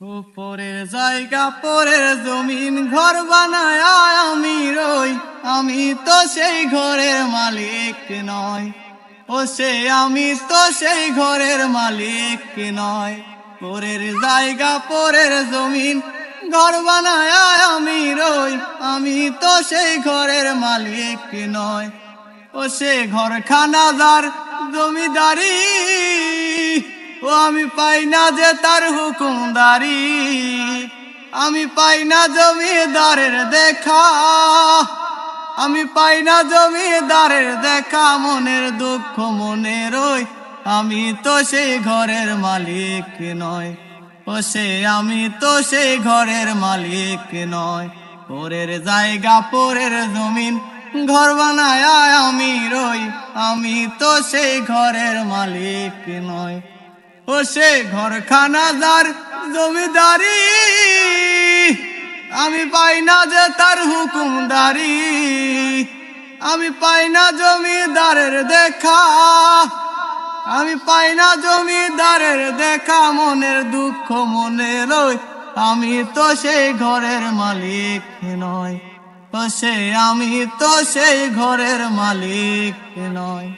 উপরের জায়গা পরের জমিন ঘর বানায় আমি রই, আমি তো সেই ঘরের মালিক নয়। ও সে আমি তো সেই ঘরের মালিক নয়। পরের জায়গা পরের জমিন ঘর বানায় আমি রই, আমি তো সেই ঘরের মালিক নয়। ও সে ঘরখানা যার জমিদারি, ও আমি পাই না যে তার হুকুমদারি। আমি পাই না জমিদারের দেখা, আমি পাই না জমিদারের দেখা। মনের দুঃখ মনে রই, আমি তো সেই ঘরের মালিক নয়। ও সে আমি তো সেই ঘরের মালিক নয়। পরের জায়গা পরের জমিন ঘর বানায় আমি রই, আমি তো সেই ঘরের মালিক নয়। ও সে ঘরখানা যার জমিদারি, আমি পাই না যে তার হুকুমদারি। আমি পাই না জমিদারের দেখা, আমি পাই না জমিদারের দেখা। মনের দুঃখ মনে রই, আমি তো সেই ঘরের মালিক নয়। ও সে আমি তো সেই ঘরের মালিক নয়।